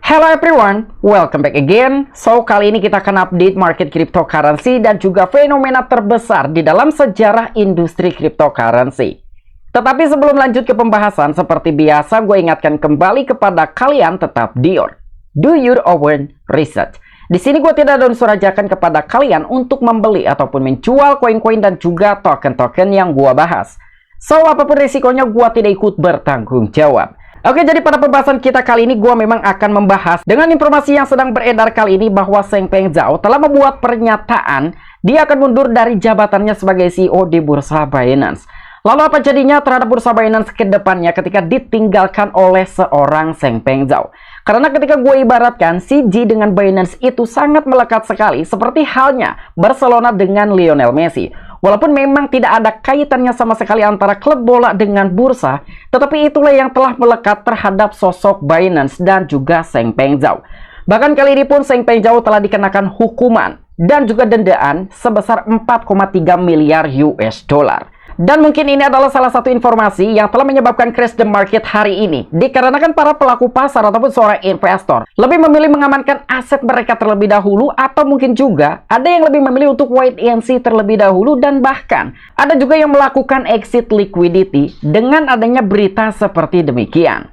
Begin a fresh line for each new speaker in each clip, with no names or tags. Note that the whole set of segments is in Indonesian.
Hello everyone, welcome back again. So, kali ini kita akan update market cryptocurrency dan juga fenomena terbesar di dalam sejarah industri cryptocurrency. Tetapi sebelum lanjut ke pembahasan, seperti biasa gue ingatkan kembali kepada kalian tetap do your own research. Di sini gue tidak ada unsur ajakan kepada kalian untuk membeli ataupun menjual koin-koin dan juga token-token yang gue bahas. So, apapun risikonya gue tidak ikut bertanggung jawab. Oke, jadi pada pembahasan kita kali ini gue memang akan membahas dengan informasi yang sedang beredar kali ini bahwa Changpeng Zhao telah membuat pernyataan dia akan mundur dari jabatannya sebagai CEO di bursa Binance. Lalu apa jadinya terhadap bursa Binance ke depannya ketika ditinggalkan oleh seorang Changpeng Zhao? Karena ketika gue ibaratkan CZ dengan Binance itu sangat melekat sekali seperti halnya Barcelona dengan Lionel Messi. Walaupun memang tidak ada kaitannya sama sekali antara klub bola dengan bursa, tetapi itulah yang telah melekat terhadap sosok Binance dan juga Changpeng Zhao. Bahkan kali ini pun Changpeng Zhao telah dikenakan hukuman dan juga dendaan sebesar 4,3 miliar US dollar. Dan mungkin ini adalah salah satu informasi yang telah menyebabkan crash the market hari ini. Dikarenakan para pelaku pasar ataupun seorang investor lebih memilih mengamankan aset mereka terlebih dahulu, atau mungkin juga ada yang lebih memilih untuk wait and see terlebih dahulu, dan bahkan ada juga yang melakukan exit liquidity dengan adanya berita seperti demikian.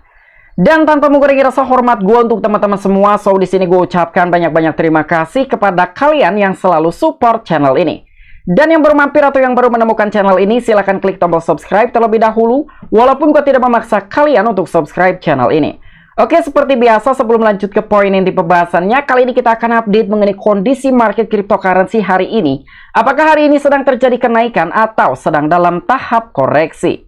Dan tanpa mengurangi rasa hormat gue untuk teman-teman semua, so di sini gue ucapkan banyak-banyak terima kasih kepada kalian yang selalu support channel ini. Dan yang baru mampir atau yang baru menemukan channel ini, silahkan klik tombol subscribe terlebih dahulu, walaupun gue tidak memaksa kalian untuk subscribe channel ini. Oke, seperti biasa sebelum lanjut ke poin inti pembahasannya, kali ini kita akan update mengenai kondisi market cryptocurrency hari ini. Apakah hari ini sedang terjadi kenaikan atau sedang dalam tahap koreksi?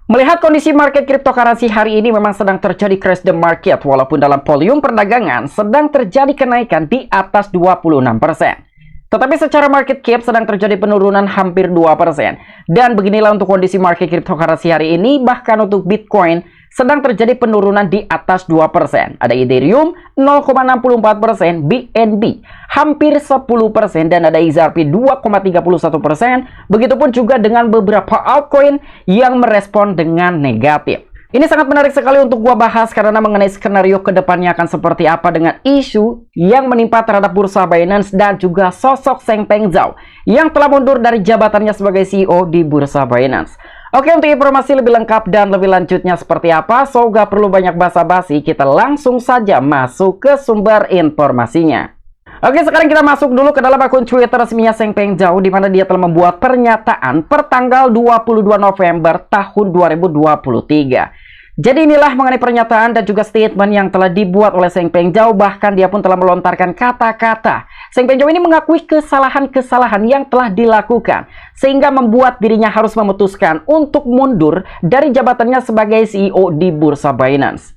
Melihat kondisi market cryptocurrency hari ini memang sedang terjadi crash the market, walaupun dalam volume perdagangan sedang terjadi kenaikan di atas 26%. Tetapi secara market cap sedang terjadi penurunan hampir 2%. Dan beginilah untuk kondisi market cryptocurrency hari ini. Bahkan untuk Bitcoin sedang terjadi penurunan di atas 2%. Ada Ethereum 0,64%, BNB hampir 10%, dan ada XRP 2,31%. Begitupun juga dengan beberapa altcoin yang merespon dengan negatif. Ini sangat menarik sekali untuk gua bahas karena mengenai skenario kedepannya akan seperti apa dengan isu yang menimpa terhadap bursa Binance dan juga sosok Changpeng Zhao yang telah mundur dari jabatannya sebagai CEO di bursa Binance. Oke, untuk informasi lebih lengkap dan lebih lanjutnya seperti apa, so gak perlu banyak basa-basi, kita langsung saja masuk ke sumber informasinya. Oke, sekarang kita masuk dulu ke dalam akun Twitter resminya Changpeng Zhao, di mana dia telah membuat pernyataan per tanggal 22 November tahun 2023. Jadi inilah mengenai pernyataan dan juga statement yang telah dibuat oleh Changpeng Zhao. Bahkan dia pun telah melontarkan kata-kata. Changpeng Zhao ini mengakui kesalahan-kesalahan yang telah dilakukan, sehingga membuat dirinya harus memutuskan untuk mundur dari jabatannya sebagai CEO di bursa Binance.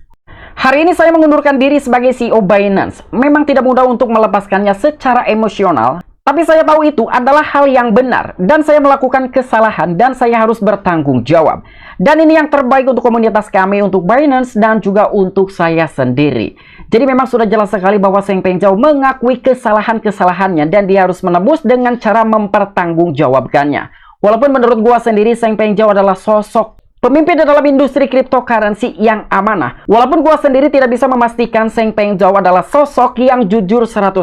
Hari ini saya mengundurkan diri sebagai CEO Binance. Memang tidak mudah untuk melepaskannya secara emosional, tapi saya tahu itu adalah hal yang benar, dan saya melakukan kesalahan, dan saya harus bertanggung jawab. Dan ini yang terbaik untuk komunitas kami, untuk Binance, dan juga untuk saya sendiri. Jadi memang sudah jelas sekali bahwa Changpeng Zhao mengakui kesalahan-kesalahannya, dan dia harus menebus dengan cara mempertanggungjawabkannya. Walaupun menurut gua sendiri, Changpeng Zhao adalah sosok pemimpin di dalam industri cryptocurrency yang amanah. Walaupun gua sendiri tidak bisa memastikan Changpeng Zhao adalah sosok yang jujur 100%.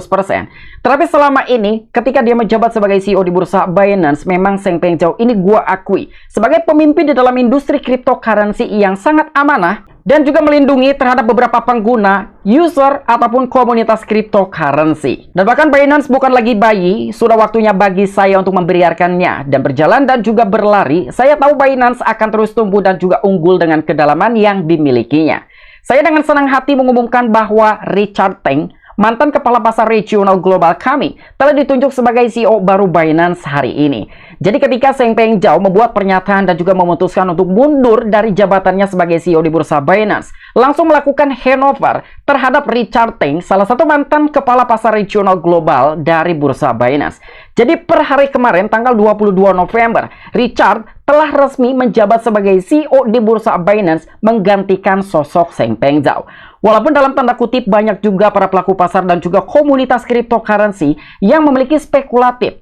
Tetapi selama ini, ketika dia menjabat sebagai CEO di bursa Binance, memang Changpeng Zhao ini gua akui sebagai pemimpin di dalam industri cryptocurrency yang sangat amanah dan juga melindungi terhadap beberapa pengguna, user, ataupun komunitas cryptocurrency. Dan bahkan Binance bukan lagi bayi, sudah waktunya bagi saya untuk membiarkannya dan berjalan dan juga berlari. Saya tahu Binance akan terus tumbuh dan juga unggul dengan kedalaman yang dimilikinya. Saya dengan senang hati mengumumkan bahwa Richard Teng, mantan kepala pasar regional global kami, telah ditunjuk sebagai CEO baru Binance hari ini. Jadi ketika Changpeng Zhao membuat pernyataan dan juga memutuskan untuk mundur dari jabatannya sebagai CEO di bursa Binance, langsung melakukan handover terhadap Richard Teng, salah satu mantan kepala pasar regional global dari bursa Binance. Jadi per hari kemarin tanggal 22 November, Richard telah resmi menjabat sebagai CEO di bursa Binance menggantikan sosok Changpeng Zhao. Walaupun dalam tanda kutip banyak juga para pelaku pasar dan juga komunitas cryptocurrency yang memiliki spekulatif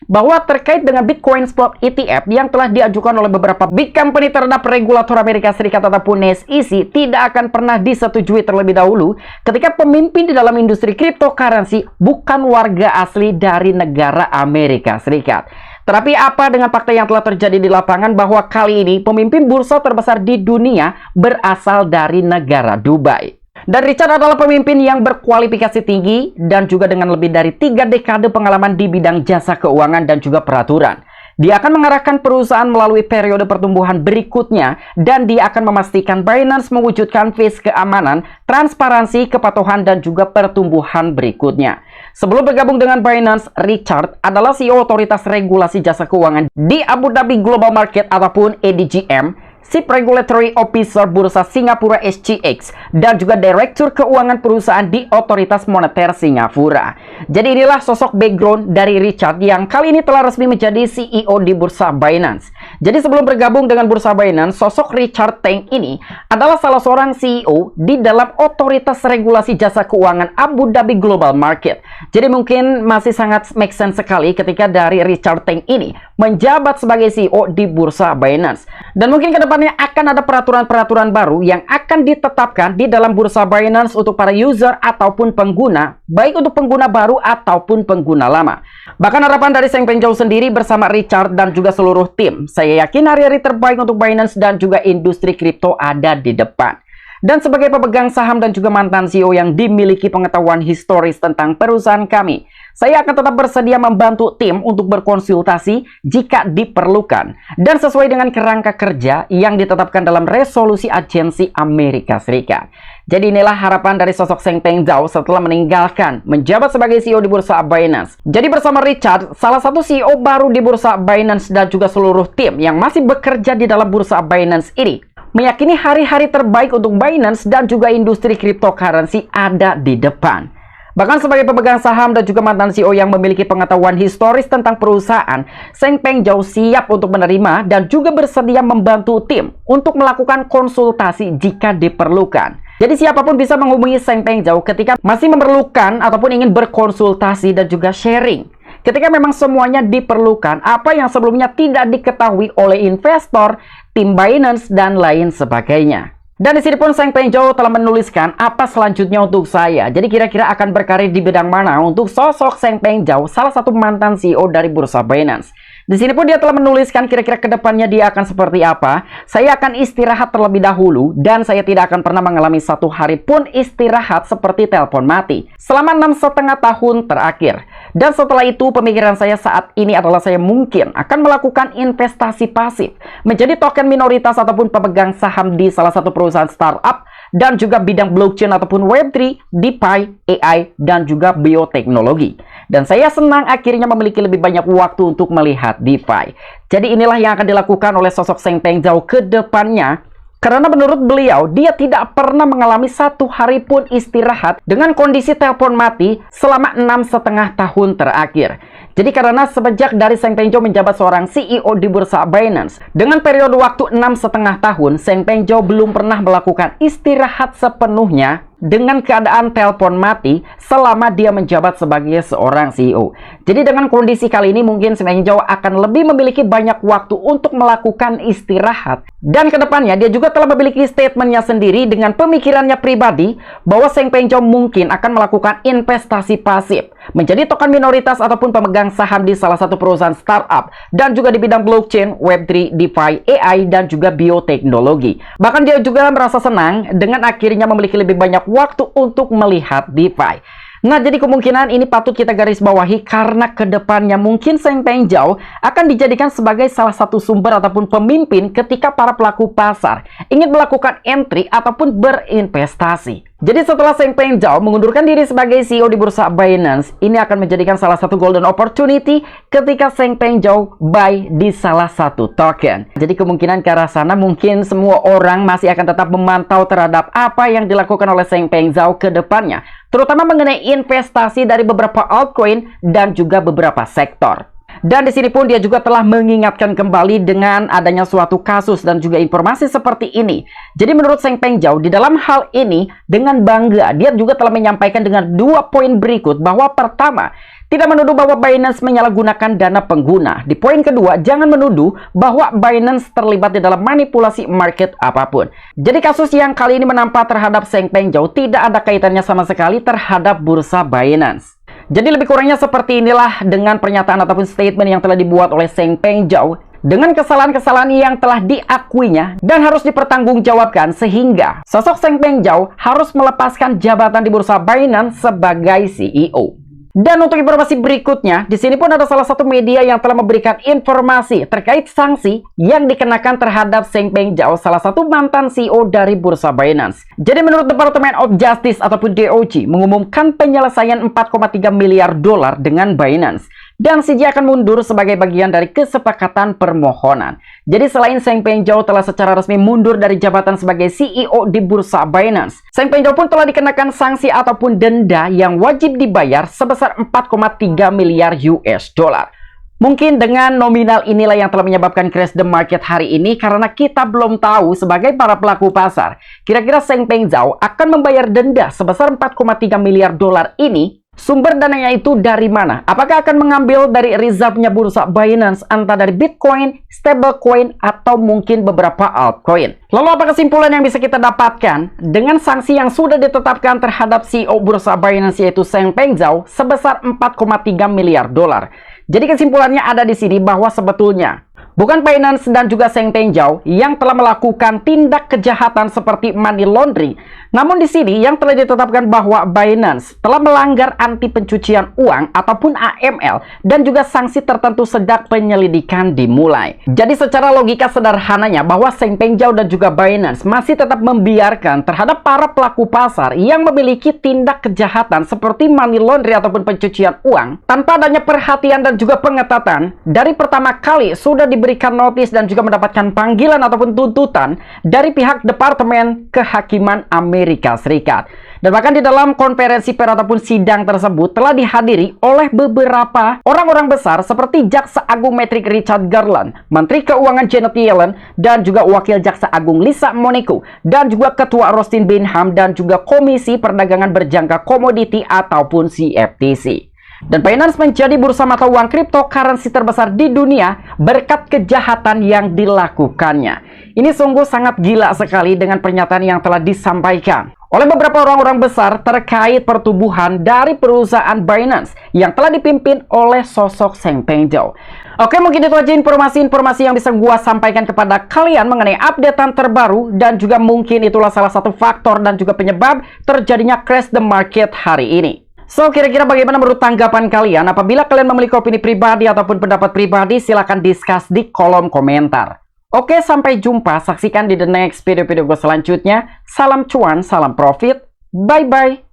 bahwa terkait dengan Bitcoin Spot ETF yang telah diajukan oleh beberapa big company terhadap regulator Amerika Serikat ataupun SEC tidak akan pernah disetujui terlebih dahulu ketika pemimpin di dalam industri cryptocurrency bukan warga asli dari negara Amerika Serikat. Tetapi apa dengan fakta yang telah terjadi di lapangan bahwa kali ini pemimpin bursa terbesar di dunia berasal dari negara Dubai. Dan Richard adalah pemimpin yang berkualifikasi tinggi dan juga dengan lebih dari 3 dekade pengalaman di bidang jasa keuangan dan juga peraturan. Dia akan mengarahkan perusahaan melalui periode pertumbuhan berikutnya dan dia akan memastikan Binance mewujudkan visi keamanan, transparansi, kepatuhan, dan juga pertumbuhan berikutnya. Sebelum bergabung dengan Binance, Richard adalah CEO Otoritas Regulasi Jasa Keuangan di Abu Dhabi Global Market ataupun ADGM, Chief Regulatory Officer Bursa Singapura SGX, dan juga Direktur Keuangan Perusahaan di Otoritas Moneter Singapura. Jadi inilah sosok background dari Richard yang kali ini telah resmi menjadi CEO di Bursa Binance. Jadi sebelum bergabung dengan Bursa Binance, sosok Richard Teng ini adalah salah seorang CEO di dalam Otoritas Regulasi Jasa Keuangan Abu Dhabi Global Market. Jadi mungkin masih sangat make sense sekali ketika dari Richard Teng ini menjabat sebagai CEO di Bursa Binance. Dan mungkin ke depannya akan ada peraturan-peraturan baru yang akan ditetapkan di dalam Bursa Binance untuk para user ataupun pengguna, baik untuk pengguna baru ataupun pengguna lama. Bahkan harapan dari Seng Peng Zhao sendiri bersama Richard dan juga seluruh tim, saya yakin hari-hari terbaik untuk Binance dan juga industri kripto ada di depan. Dan sebagai pemegang saham dan juga mantan CEO yang dimiliki pengetahuan historis tentang perusahaan kami, saya akan tetap bersedia membantu tim untuk berkonsultasi jika diperlukan dan sesuai dengan kerangka kerja yang ditetapkan dalam resolusi agensi Amerika Serikat. Jadi inilah harapan dari sosok Seng Peng Zhao setelah meninggalkan menjabat sebagai CEO di Bursa Binance. Jadi bersama Richard, salah satu CEO baru di Bursa Binance dan juga seluruh tim yang masih bekerja di dalam Bursa Binance ini, meyakini hari-hari terbaik untuk Binance dan juga industri cryptocurrency ada di depan. Bahkan sebagai pemegang saham dan juga mantan CEO yang memiliki pengetahuan historis tentang perusahaan, Seng Peng Zhao siap untuk menerima dan juga bersedia membantu tim untuk melakukan konsultasi jika diperlukan. Jadi siapapun bisa menghubungi Seng Peng Zhao ketika masih memerlukan ataupun ingin berkonsultasi dan juga sharing. Ketika memang semuanya diperlukan, apa yang sebelumnya tidak diketahui oleh investor, tim Binance, dan lain sebagainya. Dan di sini pun Seng Peng Zhao telah menuliskan apa selanjutnya untuk saya. Jadi kira-kira akan berkarir di bidang mana untuk sosok Seng Peng Zhao, salah satu mantan CEO dari Bursa Binance. Di sini pun dia telah menuliskan kira-kira kedepannya dia akan seperti apa. Saya akan istirahat terlebih dahulu dan saya tidak akan pernah mengalami satu hari pun istirahat seperti telepon mati selama 6,5 tahun terakhir. Dan setelah itu pemikiran saya saat ini adalah saya mungkin akan melakukan investasi pasif menjadi token minoritas ataupun pemegang saham di salah satu perusahaan startup dan juga bidang blockchain ataupun Web3, DeFi, AI, dan juga bioteknologi. Dan saya senang akhirnya memiliki lebih banyak waktu untuk melihat DeFi. Jadi inilah yang akan dilakukan oleh sosok Seng Peng Zhao ke depannya. Karena menurut beliau, dia tidak pernah mengalami satu hari pun istirahat dengan kondisi telepon mati selama 6,5 tahun terakhir. Jadi karena semenjak dari Seng Peng Zhao menjabat seorang CEO di Bursa Binance, dengan periode waktu 6,5 tahun, Seng Peng Zhao belum pernah melakukan istirahat sepenuhnya dengan keadaan telepon mati selama dia menjabat sebagai seorang CEO. Jadi dengan kondisi kali ini mungkin Seng Peng Zhao akan lebih memiliki banyak waktu untuk melakukan istirahat. Dan kedepannya dia juga telah memiliki statementnya sendiri dengan pemikirannya pribadi bahwa Seng Peng Zhao mungkin akan melakukan investasi pasif menjadi token minoritas ataupun pemegang saham di salah satu perusahaan startup dan juga di bidang blockchain, Web3, DeFi, AI, dan juga bioteknologi. Bahkan dia juga merasa senang dengan akhirnya memiliki lebih banyak waktu untuk melihat DeFi. Nah, jadi kemungkinan ini patut kita garis bawahi karena kedepannya mungkin Seng Peng Zhao akan dijadikan sebagai salah satu sumber ataupun pemimpin ketika para pelaku pasar ingin melakukan entry ataupun berinvestasi. Jadi setelah Seng Peng Zhao mengundurkan diri sebagai CEO di Bursa Binance, ini akan menjadikan salah satu golden opportunity ketika Seng Peng Zhao buy di salah satu token. Jadi kemungkinan ke arah sana mungkin semua orang masih akan tetap memantau terhadap apa yang dilakukan oleh Seng Peng Zhao ke depannya, terutama mengenai investasi dari beberapa altcoin dan juga beberapa sektor. Dan di sini pun dia juga telah mengingatkan kembali dengan adanya suatu kasus dan juga informasi seperti ini. Jadi menurut Seng Peng Zhao di dalam hal ini dengan bangga dia juga telah menyampaikan dengan 2 poin berikut bahwa pertama, Tidak menuduh bahwa Binance menyalahgunakan dana pengguna. Di poin kedua, jangan menuduh bahwa Binance terlibat di dalam manipulasi market apapun. Jadi kasus yang kali ini menampak terhadap Zheng Pengzhou tidak ada kaitannya sama sekali terhadap bursa Binance. Jadi lebih kurangnya seperti inilah dengan pernyataan ataupun statement yang telah dibuat oleh Zheng Pengzhou dengan kesalahan-kesalahan yang telah diakuinya dan harus dipertanggungjawabkan, sehingga sosok Zheng Pengzhou harus melepaskan jabatan di bursa Binance sebagai CEO. Dan untuk informasi berikutnya, di sini pun ada salah satu media yang telah memberikan informasi terkait sanksi yang dikenakan terhadap Zheng Pengzhou, salah satu mantan CEO dari bursa Binance. Jadi menurut Department of Justice ataupun DOJ mengumumkan penyelesaian 4,3 miliar dolar dengan Binance. Dan CJ akan mundur sebagai bagian dari kesepakatan permohonan. Jadi selain Zheng Pengzhou telah secara resmi mundur dari jabatan sebagai CEO di bursa Binance, Zheng Pengzhou pun telah dikenakan sanksi ataupun denda yang wajib dibayar sebesar 4,3 miliar US dollar. Mungkin dengan nominal inilah yang telah menyebabkan crash the market hari ini, karena kita belum tahu sebagai para pelaku pasar, kira-kira Zheng Pengzhou akan membayar denda sebesar 4,3 miliar dolar ini. Sumber dananya itu dari mana? Apakah akan mengambil dari reserve-nya bursa Binance, entah dari Bitcoin, stablecoin, atau mungkin beberapa altcoin? Lalu apa kesimpulan yang bisa kita dapatkan dengan sanksi yang sudah ditetapkan terhadap CEO bursa Binance yaitu Zheng Pengzhou sebesar 4,3 miliar dolar? Jadi kesimpulannya ada di sini bahwa sebetulnya bukan Binance dan juga Zheng Pengzhou yang telah melakukan tindak kejahatan seperti money laundering. Namun di sini yang telah ditetapkan bahwa Binance telah melanggar anti pencucian uang ataupun AML dan juga sanksi tertentu sejak penyelidikan dimulai. Jadi secara logika sederhananya bahwa Zheng Pengzhou dan juga Binance masih tetap membiarkan terhadap para pelaku pasar yang memiliki tindak kejahatan seperti money laundering ataupun pencucian uang tanpa adanya perhatian dan juga pengetatan. Dari pertama kali sudah diberikan notis dan juga mendapatkan panggilan ataupun tuntutan dari pihak Departemen Kehakiman Amerika Serikat. Dan bahkan di dalam konferensi pers ataupun sidang tersebut telah dihadiri oleh beberapa orang-orang besar seperti Jaksa Agung Patrick Richard Garland, Menteri Keuangan Janet Yellen, dan juga Wakil Jaksa Agung Lisa Monaco, dan juga Ketua Rustin Binham, dan juga Komisi Perdagangan Berjangka Komoditi ataupun CFTC. Dan Binance menjadi bursa mata uang cryptocurrency terbesar di dunia berkat kejahatan yang dilakukannya. Ini sungguh sangat gila sekali dengan pernyataan yang telah disampaikan oleh beberapa orang-orang besar terkait pertumbuhan dari perusahaan Binance yang telah dipimpin oleh sosok Zheng Pengzhou. Oke, mungkin itu aja informasi-informasi yang bisa gua sampaikan kepada kalian mengenai updatean terbaru, dan juga mungkin itulah salah satu faktor dan juga penyebab terjadinya crash the market hari ini. So, kira-kira bagaimana menurut tanggapan kalian? Apabila kalian memiliki opini pribadi ataupun pendapat pribadi, silahkan discuss di kolom komentar. Oke, sampai jumpa. Saksikan di the next video-video gue selanjutnya. Salam cuan, salam profit. Bye-bye.